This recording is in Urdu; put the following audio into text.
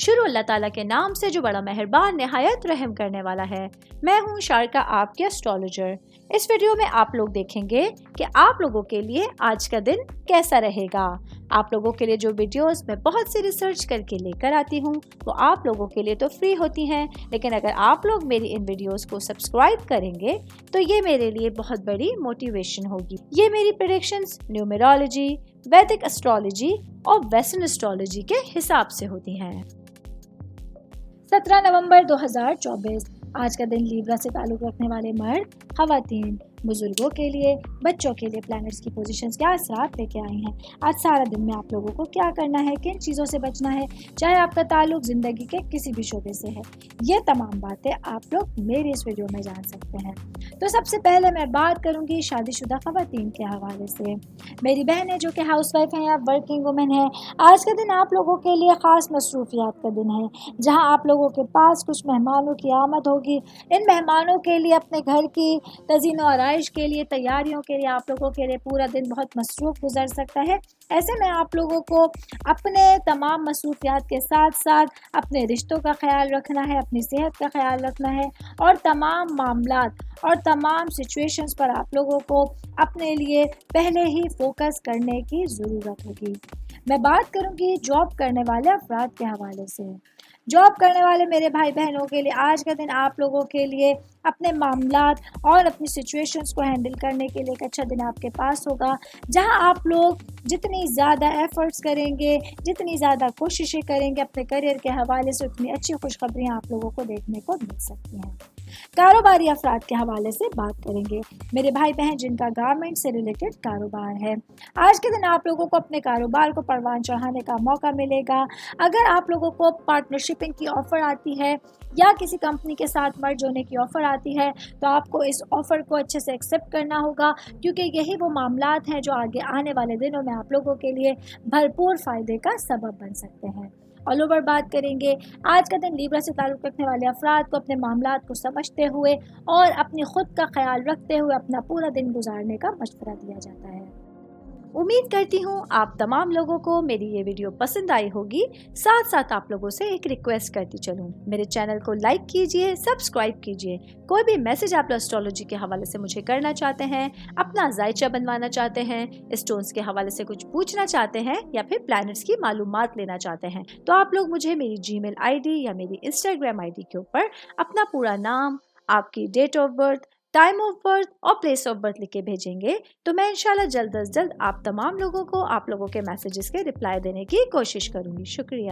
شروع اللہ تعالیٰ کے نام سے جو بڑا مہربان نہایت رحم کرنے والا ہے۔ میں ہوں شارکا، آپ کے اسٹرالوجر۔ اس ویڈیو میں آپ لوگ دیکھیں گے کہ آپ لوگوں کے لیے آج کا دن کیسا رہے گا۔ آپ لوگوں کے لیے جو ویڈیوز میں بہت سی ریسرچ کر کے لے کر آتی ہوں وہ آپ لوگوں کے لیے تو فری ہوتی ہیں، لیکن اگر آپ لوگ میری ان ویڈیوز کو سبسکرائب کریں گے تو یہ میرے لیے بہت بڑی موٹیویشن ہوگی۔ یہ میری پریڈکشنز نیومرولوجی، ویدک اسٹرالوجی اور ویسٹرن اسٹرالوجی کے حساب سے ہوتی ہیں۔ 17 نومبر 2024 آج کا دن لیبرا سے تعلق رکھنے والے مرد، خواتین، بزرگوں کے لیے، بچوں کے لیے پلانٹس کی پوزیشنز کیا اثرات لے کے آئی ہیں۔ آج سارا دن میں آپ لوگوں کو کیا کرنا ہے، کن چیزوں سے بچنا ہے، چاہے آپ کا تعلق زندگی کے کسی بھی شعبے سے ہے، یہ تمام باتیں آپ لوگ میری اس ویڈیو میں جان سکتے ہیں۔ تو سب سے پہلے میں بات کروں گی شادی شدہ خواتین کے حوالے سے۔ میری بہنیں جو کہ ہاؤس وائف ہیں یا ورکنگ وومن ہیں، آج کا دن آپ لوگوں کے لیے خاص مصروفیات کا دن ہے، جہاں آپ لوگوں کے پاس کچھ مہمانوں کی آمد ہوگی۔ ان مہمانوں کے لیے اپنے گھر کی تزئین و آرائش کے لیے، تیاریوں کے لیے آپ لوگوں کے لیے پورا دن بہت مصروف گزر سکتا ہے۔ ایسے میں آپ لوگوں کو اپنے تمام مصروفیات کے ساتھ ساتھ اپنے رشتوں کا خیال رکھنا ہے، اپنی صحت کا خیال رکھنا ہے اور تمام معاملات اور تمام سچویشنز پر آپ لوگوں کو اپنے لیے پہلے ہی فوکس کرنے کی ضرورت ہوگی۔ میں بات کروں گی جاب کرنے والے افراد کے حوالے سے۔ جاب کرنے والے میرے بھائی بہنوں کے لیے آج کا دن آپ لوگوں کے لیے اپنے معاملات اور اپنی سچویشنز کو ہینڈل کرنے کے لیے ایک اچھا دن آپ کے پاس ہوگا، جہاں آپ لوگ جتنی زیادہ ایفرٹس کریں گے، جتنی زیادہ کوششیں کریں گے اپنے کریئر کے حوالے سے، اتنی اچھی خوشخبریاں آپ لوگوں کو دیکھنے کو مل سکتی ہیں۔ کاروباری افراد کے حوالے سے بات کریں گے، میرے بھائی بہن جن کا گارمنٹ سے ریلیٹڈ کاروبار ہے، آج کے دن آپ لوگوں کو اپنے کاروبار کو پروان چڑھانے کا موقع ملے گا۔ اگر آپ لوگوں کو پارٹنرشپنگ کی آفر آتی ہے یا کسی کمپنی کے ساتھ مرج ہونے کی آفر آتی ہے تو آپ کو اس آفر کو اچھے سے ایکسیپٹ کرنا ہوگا، کیونکہ یہی وہ معاملات ہیں جو آگے آنے والے دنوں میں آپ لوگوں کے لیے بھرپور فائدے کا سبب بن سکتے ہیں۔ آل اوور بات کریں گے، آج کا دن لیبرا سے تعلق رکھنے والے افراد کو اپنے معاملات کو سمجھتے ہوئے اور اپنی خود کا خیال رکھتے ہوئے اپنا پورا دن گزارنے کا مشورہ دیا جاتا ہے۔ امید کرتی ہوں آپ تمام لوگوں کو میری یہ ویڈیو پسند آئی ہوگی۔ ساتھ ساتھ آپ لوگوں سے ایک ریکویسٹ کرتی چلوں، میرے چینل کو لائک کیجئے، سبسکرائب کیجئے۔ کوئی بھی میسج آپ اسٹرالوجی کے حوالے سے مجھے کرنا چاہتے ہیں، اپنا ذائچہ بنوانا چاہتے ہیں، اسٹونز کے حوالے سے کچھ پوچھنا چاہتے ہیں یا پھر پلانٹس کی معلومات لینا چاہتے ہیں، تو آپ لوگ مجھے میری جی میل آئی ڈی یا میری انسٹاگرام آئی ڈی کے اوپر اپنا پورا نام، آپ کی date of birth, time of birth اور پلیس آف برتھ لکھ کے بھیجیں گے تو میں انشاءاللہ جلد از جلد آپ تمام لوگوں کو آپ لوگوں کے میسیجز کے رپلائی دینے کی کوشش کروں گی۔ شکریہ۔